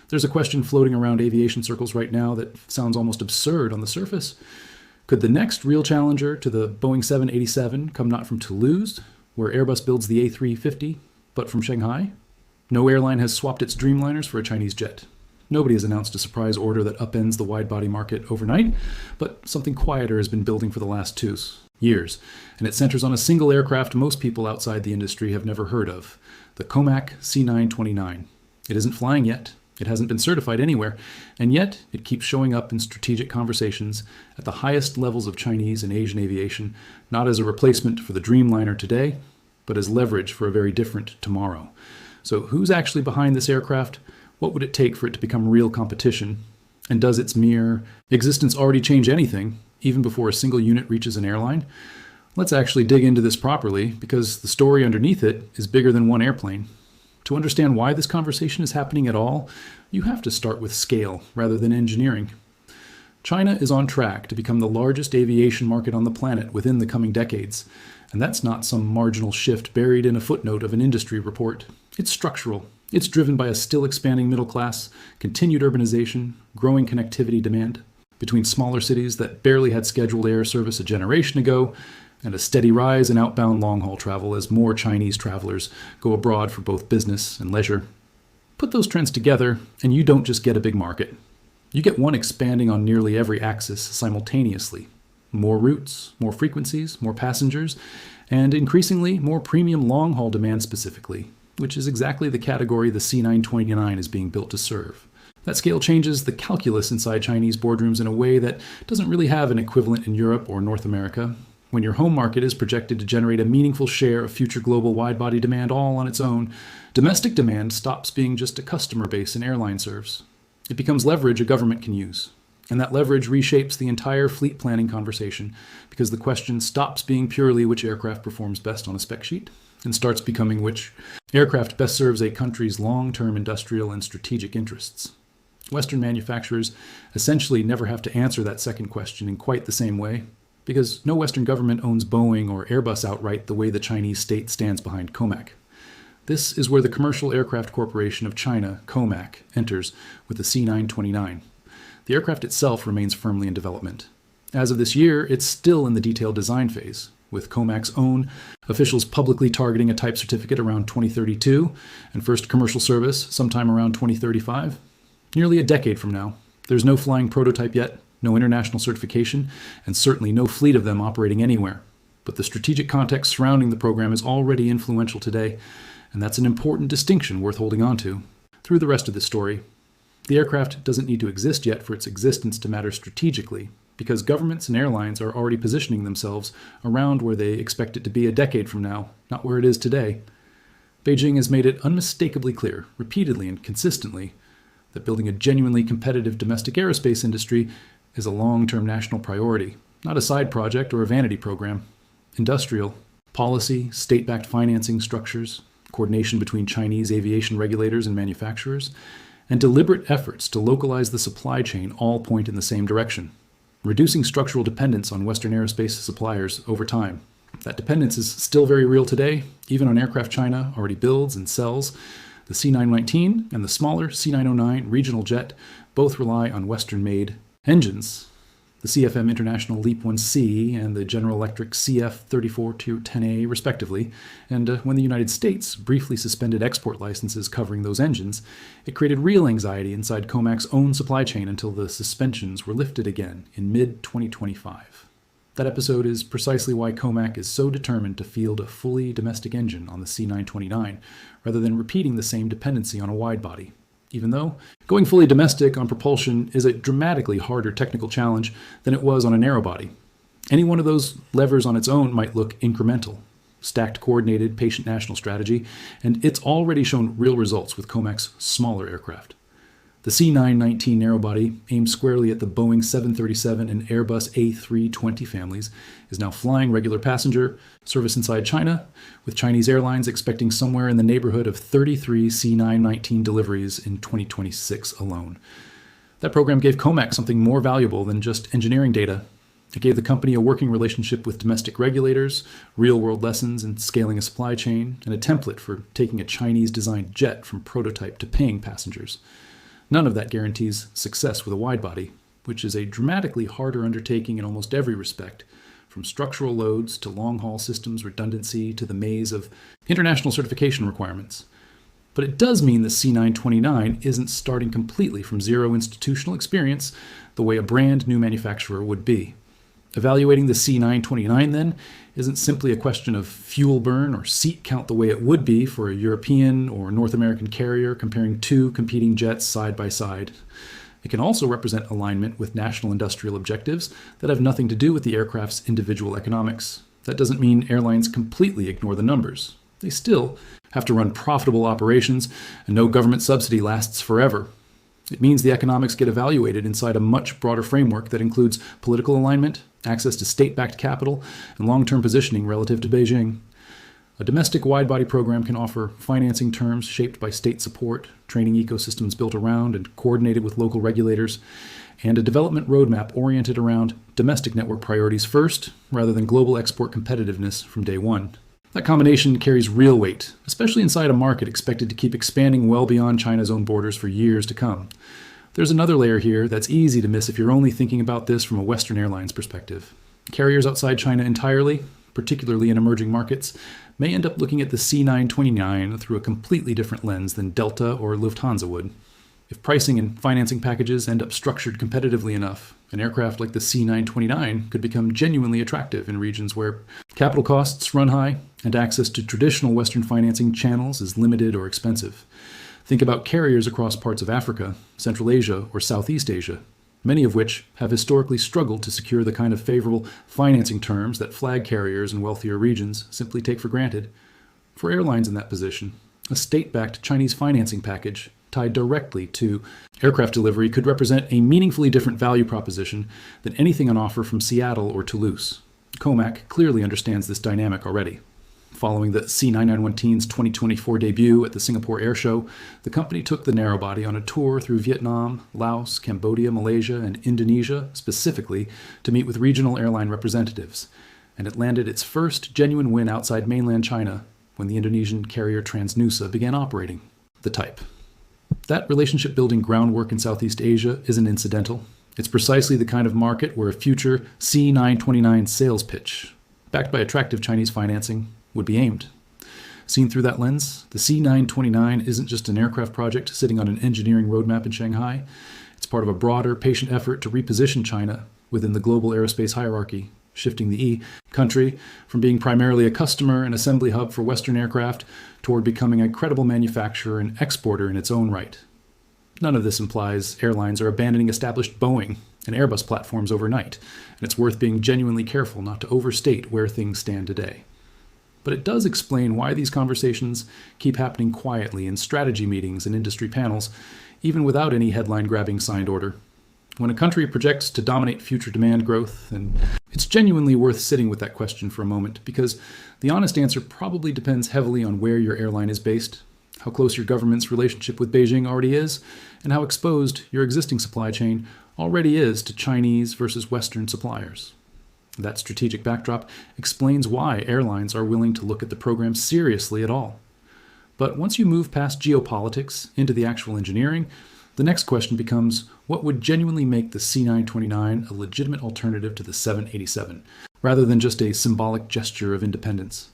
There's a question floating around aviation circles right now that sounds almost absurd on the surface. Could the next real challenger to the Boeing 787 come not from Toulouse, where Airbus builds the A350, but from Shanghai? No airline has swapped its Dreamliners for a Chinese jet. Nobody has announced a surprise order that upends the wide-body market overnight, but something quieter has been building for the last 2 years, and it centers on a single aircraft most people outside the industry have never heard of, the COMAC C929. It isn't flying yet. It hasn't been certified anywhere, and yet it keeps showing up in strategic conversations at the highest levels of Chinese and Asian aviation, not as a replacement for the Dreamliner today, but as leverage for a very different tomorrow. So who's actually behind this aircraft? What would it take for it to become real competition? And does its mere existence already change anything, even before a single unit reaches an airline? Let's actually dig into this properly, because the story underneath it is bigger than one airplane. To understand why this conversation is happening at all, you have to start with scale rather than engineering. China is on track to become the largest aviation market on the planet within the coming decades, and that's not some marginal shift buried in a footnote of an industry report. It's structural. It's driven by a still expanding middle class, continued urbanization, growing connectivity demand between smaller cities that barely had scheduled air service a generation ago, and a steady rise in outbound long-haul travel as more Chinese travelers go abroad for both business and leisure. Put those trends together, and you don't just get a big market. You get one expanding on nearly every axis simultaneously. More routes, more frequencies, more passengers, and increasingly more premium long-haul demand specifically, which is exactly the category the C929 is being built to serve. That scale changes the calculus inside Chinese boardrooms in a way that doesn't really have an equivalent in Europe or North America. When your home market is projected to generate a meaningful share of future global wide-body demand all on its own, domestic demand stops being just a customer base an airline serves. It becomes leverage a government can use. And that leverage reshapes the entire fleet planning conversation, because the question stops being purely which aircraft performs best on a spec sheet and starts becoming which aircraft best serves a country's long-term industrial and strategic interests. Western manufacturers essentially never have to answer that second question in quite the same way, because no Western government owns Boeing or Airbus outright the way the Chinese state stands behind COMAC. This is where the Commercial Aircraft Corporation of China, COMAC, enters with the C929. The aircraft itself remains firmly in development. As of this year, it's still in the detailed design phase, with COMAC's own officials publicly targeting a type certificate around 2032 and first commercial service sometime around 2035. Nearly a decade from now. There's no flying prototype yet, no international certification, and certainly no fleet of them operating anywhere. But the strategic context surrounding the program is already influential today, and that's an important distinction worth holding on to. Through the rest of this story, the aircraft doesn't need to exist yet for its existence to matter strategically, because governments and airlines are already positioning themselves around where they expect it to be a decade from now, not where it is today. Beijing has made it unmistakably clear, repeatedly and consistently, that building a genuinely competitive domestic aerospace industry is a long-term national priority, not a side project or a vanity program. Industrial, policy, state-backed financing structures, coordination between Chinese aviation regulators and manufacturers, and deliberate efforts to localize the supply chain all point in the same direction, reducing structural dependence on Western aerospace suppliers over time. That dependence is still very real today, even on aircraft China already builds and sells. The C919 and the smaller C909 regional jet both rely on Western-made engines. The CFM International LEAP-1C and the General Electric CF3410A, respectively. And when the United States briefly suspended export licenses covering those engines, it created real anxiety inside COMAC's own supply chain until the suspensions were lifted again in mid-2025. That episode is precisely why COMAC is so determined to field a fully domestic engine on the C929, rather than repeating the same dependency on a wide-body. Even though going fully domestic on propulsion is a dramatically harder technical challenge than it was on a narrow-body. Any one of those levers on its own might look incremental, stacked coordinated patient national strategy, and it's already shown real results with COMAC's smaller aircraft. The C919 narrowbody, aimed squarely at the Boeing 737 and Airbus A320 families, is now flying regular passenger service inside China, with Chinese airlines expecting somewhere in the neighborhood of 33 C919 deliveries in 2026 alone. That program gave COMAC something more valuable than just engineering data. It gave the company a working relationship with domestic regulators, real-world lessons in scaling a supply chain, and a template for taking a Chinese-designed jet from prototype to paying passengers. None of that guarantees success with a widebody, which is a dramatically harder undertaking in almost every respect, from structural loads to long-haul systems redundancy to the maze of international certification requirements. But it does mean the C929 isn't starting completely from zero institutional experience the way a brand new manufacturer would be. Evaluating the C929, then, isn't simply a question of fuel burn or seat count the way it would be for a European or North American carrier comparing two competing jets side by side. It can also represent alignment with national industrial objectives that have nothing to do with the aircraft's individual economics. That doesn't mean airlines completely ignore the numbers. They still have to run profitable operations, and no government subsidy lasts forever. It means the economics get evaluated inside a much broader framework that includes political alignment, access to state-backed capital, and long-term positioning relative to Beijing. A domestic wide-body program can offer financing terms shaped by state support, training ecosystems built around and coordinated with local regulators, and a development roadmap oriented around domestic network priorities first, rather than global export competitiveness from day one. That combination carries real weight, especially inside a market expected to keep expanding well beyond China's own borders for years to come. There's another layer here that's easy to miss if you're only thinking about this from a Western airlines perspective. Carriers outside China entirely, particularly in emerging markets, may end up looking at the C929 through a completely different lens than Delta or Lufthansa would. If pricing and financing packages end up structured competitively enough, an aircraft like the C929 could become genuinely attractive in regions where capital costs run high and access to traditional Western financing channels is limited or expensive. Think about carriers across parts of Africa, Central Asia, or Southeast Asia, many of which have historically struggled to secure the kind of favorable financing terms that flag carriers in wealthier regions simply take for granted. For airlines in that position, a state-backed Chinese financing package tied directly to aircraft delivery could represent a meaningfully different value proposition than anything on offer from Seattle or Toulouse. COMAC clearly understands this dynamic already. Following the C991's 2024 debut at the Singapore Air Show, the company took the narrowbody on a tour through Vietnam, Laos, Cambodia, Malaysia, and Indonesia specifically to meet with regional airline representatives, and it landed its first genuine win outside mainland China when the Indonesian carrier Transnusa began operating the type. That relationship-building groundwork in Southeast Asia isn't incidental. It's precisely the kind of market where a future C929 sales pitch, backed by attractive Chinese financing, would be aimed. Seen through that lens, the C929 isn't just an aircraft project sitting on an engineering roadmap in Shanghai. It's part of a broader, patient effort to reposition China within the global aerospace hierarchy, shifting the country from being primarily a customer and assembly hub for Western aircraft toward becoming a credible manufacturer and exporter in its own right. None of this implies airlines are abandoning established Boeing and Airbus platforms overnight, and it's worth being genuinely careful not to overstate where things stand today. But it does explain why these conversations keep happening quietly in strategy meetings and industry panels, even without any headline-grabbing signed order. When a country projects to dominate future demand growth, and it's genuinely worth sitting with that question for a moment, because the honest answer probably depends heavily on where your airline is based, how close your government's relationship with Beijing already is, and how exposed your existing supply chain already is to Chinese versus Western suppliers. That strategic backdrop explains why airlines are willing to look at the program seriously at all. But once you move past geopolitics into the actual engineering, the next question becomes what would genuinely make the C929 a legitimate alternative to the 787, rather than just a symbolic gesture of independence.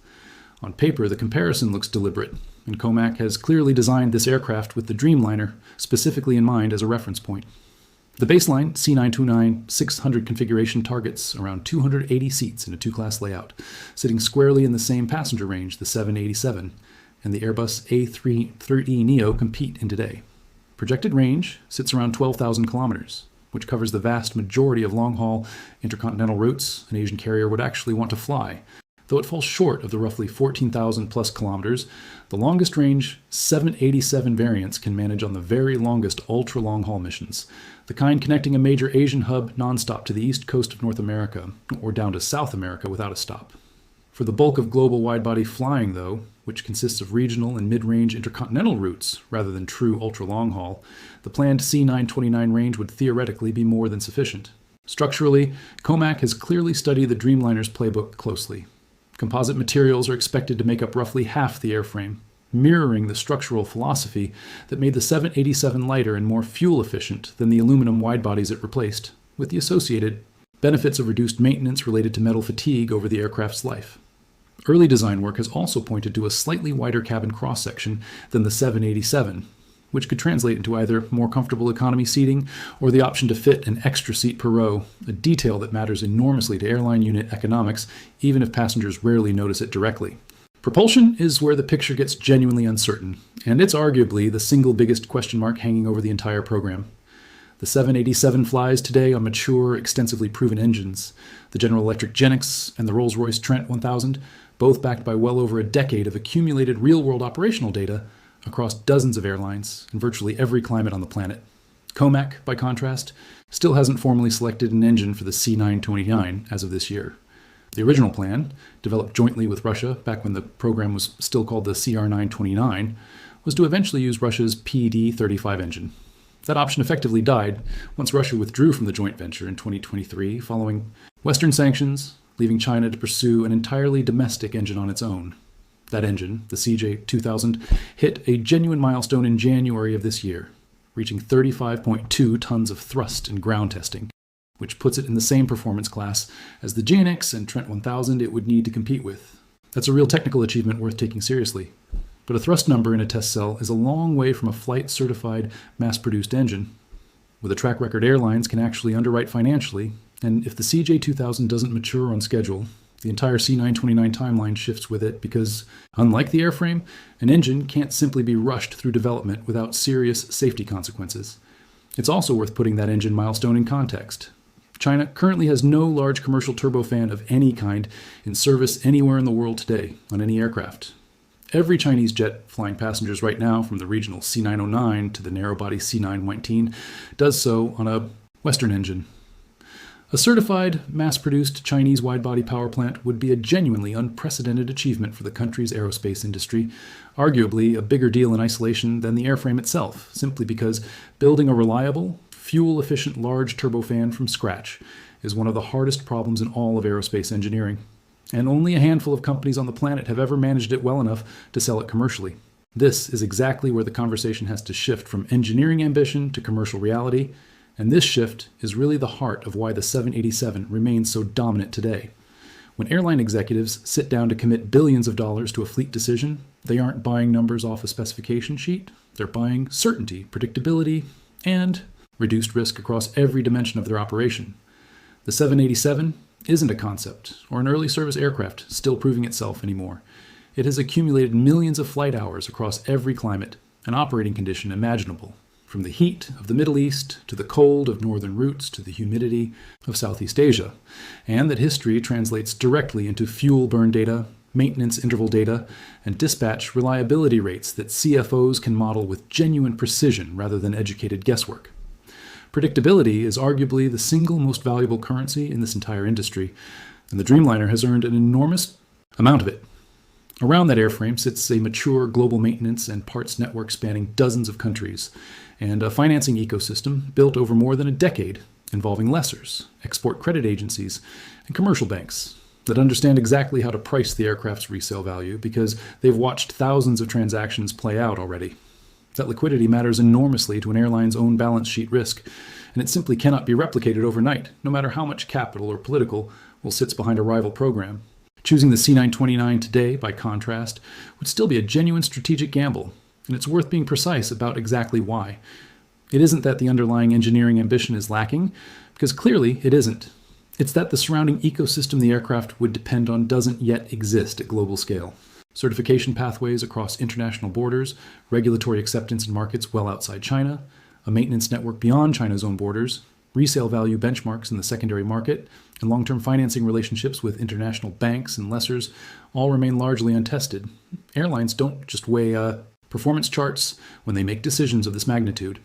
On paper, the comparison looks deliberate, and COMAC has clearly designed this aircraft with the Dreamliner specifically in mind as a reference point. The baseline C929 600 configuration targets around 280 seats in a two-class layout, sitting squarely in the same passenger range the 787 and the Airbus A330neo compete in today. Projected range sits around 12,000 kilometers, which covers the vast majority of long-haul intercontinental routes an Asian carrier would actually want to fly. Though it falls short of the roughly 14,000 plus kilometers, the longest range 787 variants can manage on the very longest ultra-long-haul missions, the kind connecting a major Asian hub nonstop to the east coast of North America, or down to South America without a stop. For the bulk of global wide-body flying, though, which consists of regional and mid-range intercontinental routes rather than true ultra-long-haul, the planned C929 range would theoretically be more than sufficient. Structurally, COMAC has clearly studied the Dreamliner's playbook closely. Composite materials are expected to make up roughly half the airframe, mirroring the structural philosophy that made the 787 lighter and more fuel efficient than the aluminum widebodies it replaced, with the associated benefits of reduced maintenance related to metal fatigue over the aircraft's life. Early design work has also pointed to a slightly wider cabin cross-section than the 787, which could translate into either more comfortable economy seating or the option to fit an extra seat per row, a detail that matters enormously to airline unit economics, even if passengers rarely notice it directly. Propulsion is where the picture gets genuinely uncertain, and it's arguably the single biggest question mark hanging over the entire program. The 787 flies today on mature, extensively proven engines. The General Electric Genix and the Rolls-Royce Trent 1000, both backed by well over a decade of accumulated real-world operational data across dozens of airlines and virtually every climate on the planet. COMAC, by contrast, still hasn't formally selected an engine for the C929 as of this year. The original plan, developed jointly with Russia back when the program was still called the CR929, was to eventually use Russia's PD-35 engine. That option effectively died once Russia withdrew from the joint venture in 2023 following Western sanctions, leaving China to pursue an entirely domestic engine on its own. That engine, the CJ2000, hit a genuine milestone in January of this year, reaching 35.2 tons of thrust in ground testing, which puts it in the same performance class as the GNX and Trent 1000 it would need to compete with. That's a real technical achievement worth taking seriously. But a thrust number in a test cell is a long way from a flight-certified, mass-produced engine. With a track record airlines can actually underwrite financially, and if the CJ2000 doesn't mature on schedule, the entire C929 timeline shifts with it because, unlike the airframe, an engine can't simply be rushed through development without serious safety consequences. It's also worth putting that engine milestone in context. China currently has no large commercial turbofan of any kind in service anywhere in the world today on any aircraft. Every Chinese jet flying passengers right now from the regional C909 to the narrow-body C919 does so on a Western engine. A certified, mass-produced Chinese wide-body power plant would be a genuinely unprecedented achievement for the country's aerospace industry, arguably a bigger deal in isolation than the airframe itself, simply because building a reliable, fuel-efficient large turbofan from scratch is one of the hardest problems in all of aerospace engineering. And only a handful of companies on the planet have ever managed it well enough to sell it commercially. This is exactly where the conversation has to shift from engineering ambition to commercial reality, and this shift is really the heart of why the 787 remains so dominant today. When airline executives sit down to commit billions of dollars to a fleet decision, they aren't buying numbers off a specification sheet, they're buying certainty, predictability, and reduced risk across every dimension of their operation. The 787 isn't a concept or an early service aircraft still proving itself anymore. It has accumulated millions of flight hours across every climate and operating condition imaginable, from the heat of the Middle East to the cold of northern routes to the humidity of Southeast Asia, and that history translates directly into fuel burn data, maintenance interval data, and dispatch reliability rates that CFOs can model with genuine precision rather than educated guesswork. Predictability is arguably the single most valuable currency in this entire industry, and the Dreamliner has earned an enormous amount of it. Around that airframe sits a mature global maintenance and parts network spanning dozens of countries, and a financing ecosystem built over more than a decade involving lessors, export credit agencies, and commercial banks that understand exactly how to price the aircraft's resale value because they've watched thousands of transactions play out already. That liquidity matters enormously to an airline's own balance sheet risk, and it simply cannot be replicated overnight, no matter how much capital or political will sits behind a rival program. Choosing the C929 today, by contrast, would still be a genuine strategic gamble, and it's worth being precise about exactly why. It isn't that the underlying engineering ambition is lacking, because clearly it isn't. It's that the surrounding ecosystem the aircraft would depend on doesn't yet exist at global scale. Certification pathways across international borders, regulatory acceptance in markets well outside China, a maintenance network beyond China's own borders, resale value benchmarks in the secondary market, and long-term financing relationships with international banks and lessors all remain largely untested. Airlines don't just weigh performance charts when they make decisions of this magnitude.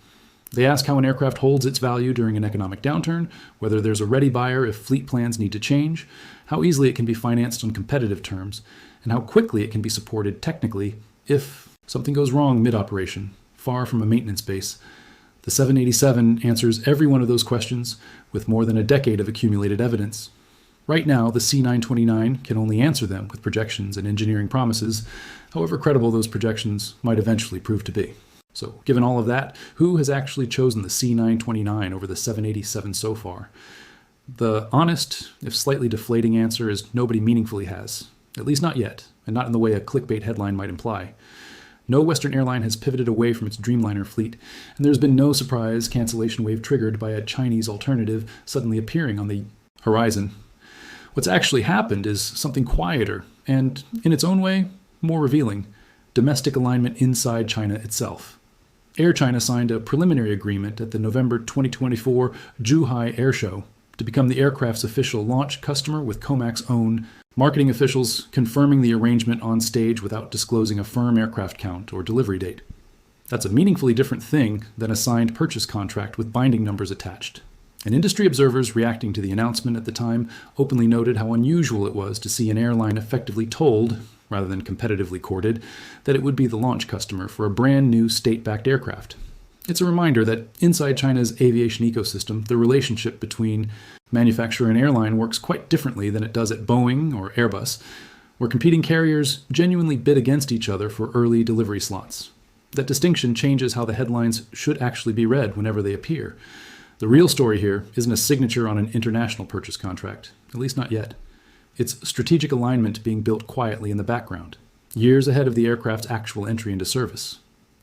They ask how an aircraft holds its value during an economic downturn, whether there's a ready buyer if fleet plans need to change, how easily it can be financed on competitive terms, and how quickly it can be supported technically if something goes wrong mid-operation, far from a maintenance base. The 787 answers every one of those questions with more than a decade of accumulated evidence. Right now, the C929 can only answer them with projections and engineering promises, however credible those projections might eventually prove to be. So, given all of that, who has actually chosen the C929 over the 787 so far? The honest, if slightly deflating answer is nobody meaningfully has, at least not yet, and not in the way a clickbait headline might imply. No Western airline has pivoted away from its Dreamliner fleet, and there's been no surprise cancellation wave triggered by a Chinese alternative suddenly appearing on the horizon. What's actually happened is something quieter and, in its own way, more revealing: domestic alignment inside China itself. Air China signed a preliminary agreement at the November 2024 Zhuhai Air Show to become the aircraft's official launch customer, with COMAC's own marketing officials confirming the arrangement on stage without disclosing a firm aircraft count or delivery date. That's a meaningfully different thing than a signed purchase contract with binding numbers attached. And industry observers reacting to the announcement at the time openly noted how unusual it was to see an airline effectively told, rather than competitively courted, that it would be the launch customer for a brand new state-backed aircraft. It's a reminder that inside China's aviation ecosystem, the relationship between manufacturer and airline works quite differently than it does at Boeing or Airbus, where competing carriers genuinely bid against each other for early delivery slots. That distinction changes how the headlines should actually be read whenever they appear. The real story here isn't a signature on an international purchase contract, at least not yet. It's strategic alignment being built quietly in the background, years ahead of the aircraft's actual entry into service.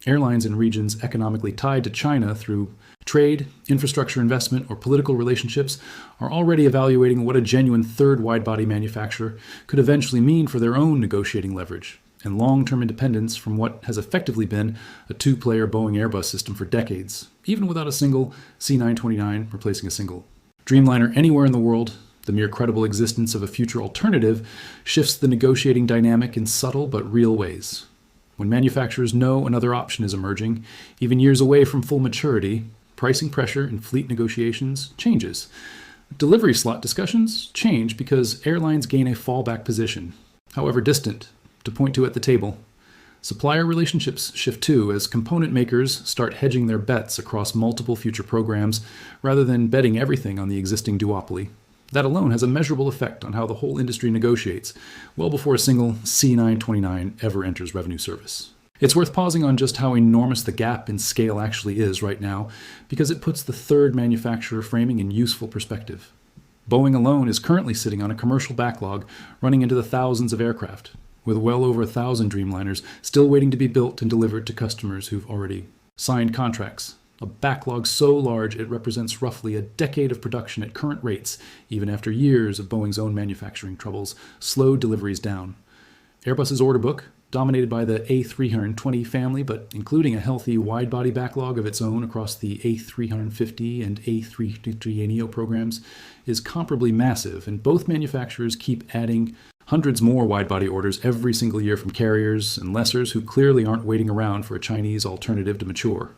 Airlines in regions economically tied to China through trade, infrastructure investment, or political relationships are already evaluating what a genuine third widebody manufacturer could eventually mean for their own negotiating leverage and long-term independence from what has effectively been a two-player Boeing Airbus system for decades, even without a single C929 replacing a single Dreamliner anywhere in the world. The mere credible existence of a future alternative shifts the negotiating dynamic in subtle but real ways. When manufacturers know another option is emerging, even years away from full maturity, pricing pressure in fleet negotiations changes. Delivery slot discussions change because airlines gain a fallback position, however distant, to point to at the table. Supplier relationships shift too, as component makers start hedging their bets across multiple future programs rather than betting everything on the existing duopoly. That alone has a measurable effect on how the whole industry negotiates, well before a single C929 ever enters revenue service. It's worth pausing on just how enormous the gap in scale actually is right now, because it puts the third manufacturer framing in useful perspective. Boeing alone is currently sitting on a commercial backlog running into the thousands of aircraft, with well over 1,000 Dreamliners still waiting to be built and delivered to customers who've already signed contracts. A backlog so large it represents roughly a decade of production at current rates, even after years of Boeing's own manufacturing troubles slowed deliveries down. Airbus's order book, dominated by the A320 family, but including a healthy wide-body backlog of its own across the A350 and A330neo programs, is comparably massive, and both manufacturers keep adding hundreds more wide-body orders every single year from carriers and lessors who clearly aren't waiting around for a Chinese alternative to mature.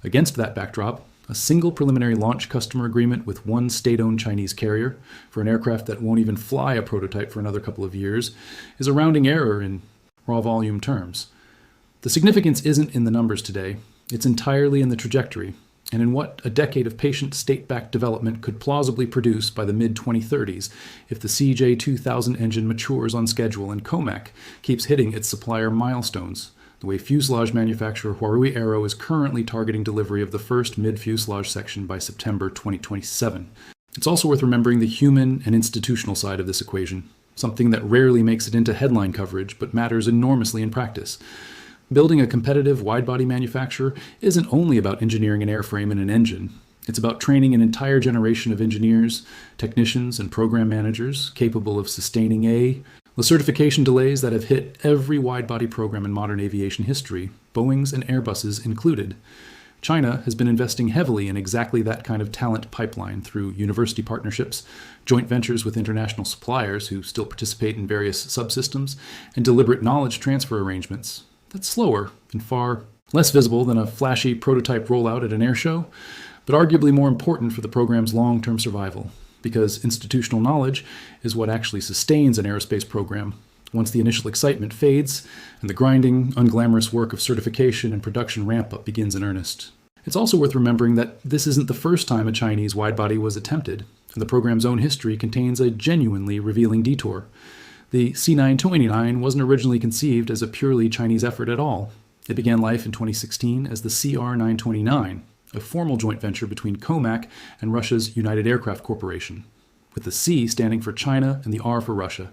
Against that backdrop, a single preliminary launch customer agreement with one state-owned Chinese carrier for an aircraft that won't even fly a prototype for another couple of years is a rounding error in raw volume terms. The significance isn't in the numbers today, it's entirely in the trajectory, and in what a decade of patient state-backed development could plausibly produce by the mid-2030s if the CJ2000 engine matures on schedule and COMAC keeps hitting its supplier milestones, the way fuselage manufacturer Huarui Aero is currently targeting delivery of the first mid-fuselage section by September 2027. It's also worth remembering the human and institutional side of this equation, something that rarely makes it into headline coverage but matters enormously in practice. Building a competitive wide-body manufacturer isn't only about engineering an airframe and an engine. It's about training an entire generation of engineers, technicians, and program managers capable of sustaining the certification delays that have hit every wide-body program in modern aviation history, Boeing's and Airbus's included. China has been investing heavily in exactly that kind of talent pipeline through university partnerships, joint ventures with international suppliers who still participate in various subsystems, and deliberate knowledge transfer arrangements. That's slower and far less visible than a flashy prototype rollout at an air show, but arguably more important for the program's long-term survival, because institutional knowledge is what actually sustains an aerospace program once the initial excitement fades and the grinding, unglamorous work of certification and production ramp-up begins in earnest. It's also worth remembering that this isn't the first time a Chinese widebody was attempted. and the program's own history contains a genuinely revealing detour. The C929 wasn't originally conceived as a purely Chinese effort at all. It began life in 2016 as the CR929, a formal joint venture between COMAC and Russia's United Aircraft Corporation, with the C standing for China and the R for Russia.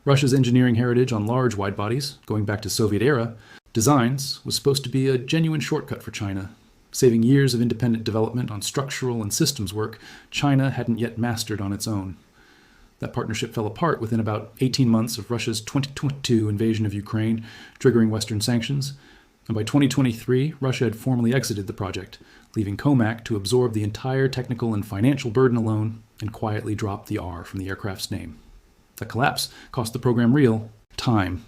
Russia's engineering heritage on large widebodies, going back to Soviet-era designs, was supposed to be a genuine shortcut for China, saving years of independent development on structural and systems work China hadn't yet mastered on its own. That partnership fell apart within about 18 months of Russia's 2022 invasion of Ukraine, triggering Western sanctions, and by 2023, Russia had formally exited the project, leaving COMAC to absorb the entire technical and financial burden alone and quietly drop the R from the aircraft's name. The collapse cost the program real time.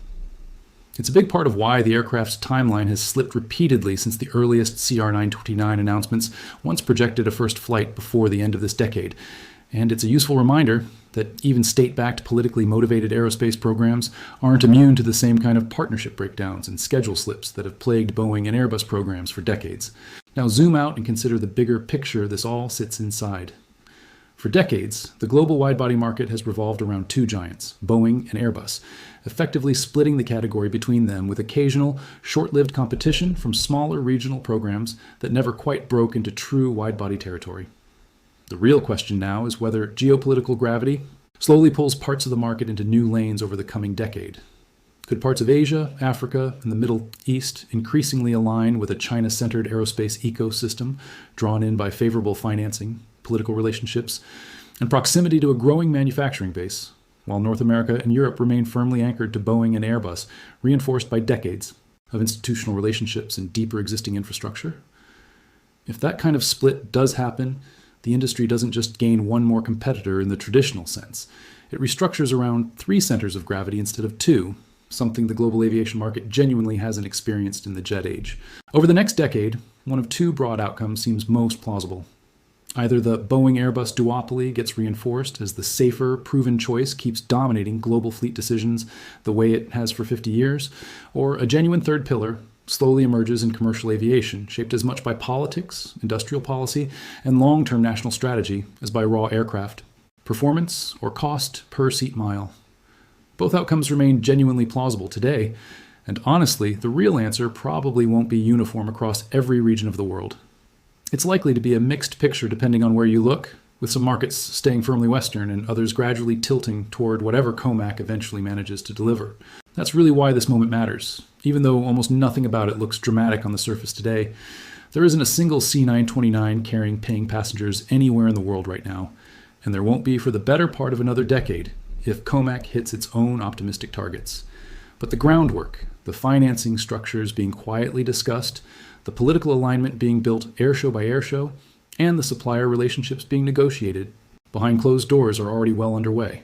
It's a big part of why the aircraft's timeline has slipped repeatedly since the earliest CR929 announcements once projected a first flight before the end of this decade. And it's a useful reminder that even state-backed, politically motivated aerospace programs aren't immune to the same kind of partnership breakdowns and schedule slips that have plagued Boeing and Airbus programs for decades. Now zoom out and consider the bigger picture this all sits inside. For decades, the global widebody market has revolved around two giants, Boeing and Airbus, effectively splitting the category between them with occasional, short-lived competition from smaller regional programs that never quite broke into true widebody territory. The real question now is whether geopolitical gravity slowly pulls parts of the market into new lanes over the coming decade. Could parts of Asia, Africa, and the Middle East increasingly align with a China-centered aerospace ecosystem drawn in by favorable financing, political relationships, and proximity to a growing manufacturing base, while North America and Europe remain firmly anchored to Boeing and Airbus, reinforced by decades of institutional relationships and deeper existing infrastructure? If that kind of split does happen, the industry doesn't just gain one more competitor in the traditional sense. It restructures around three centers of gravity instead of two, something the global aviation market genuinely hasn't experienced in the jet age. Over the next decade, one of two broad outcomes seems most plausible. Either the Boeing-Airbus duopoly gets reinforced as the safer, proven choice keeps dominating global fleet decisions the way it has for 50 years, or a genuine third pillar slowly emerges in commercial aviation, shaped as much by politics, industrial policy, and long-term national strategy as by raw aircraft, performance, or cost per seat mile. Both outcomes remain genuinely plausible today, and honestly, the real answer probably won't be uniform across every region of the world. It's likely to be a mixed picture depending on where you look, with some markets staying firmly Western and others gradually tilting toward whatever COMAC eventually manages to deliver. That's really why this moment matters. Even though almost nothing about it looks dramatic on the surface today, there isn't a single C929 carrying paying passengers anywhere in the world right now, and there won't be for the better part of another decade if COMAC hits its own optimistic targets. But the groundwork, the financing structures being quietly discussed, the political alignment being built airshow by airshow, and the supplier relationships being negotiated behind closed doors are already well underway.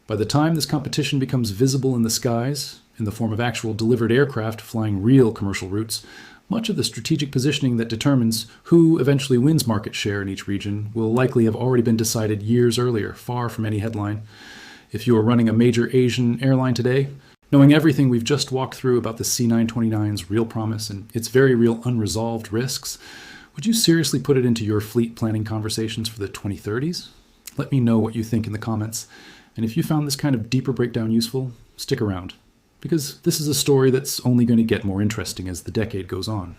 By the time this competition becomes visible in the skies, in the form of actual delivered aircraft flying real commercial routes, much of the strategic positioning that determines who eventually wins market share in each region will likely have already been decided years earlier, far from any headline. If you are running a major Asian airline today, knowing everything we've just walked through about the C929's real promise and its very real unresolved risks, would you seriously put it into your fleet planning conversations for the 2030s? Let me know what you think in the comments. And if you found this kind of deeper breakdown useful, stick around, because this is a story that's only going to get more interesting as the decade goes on.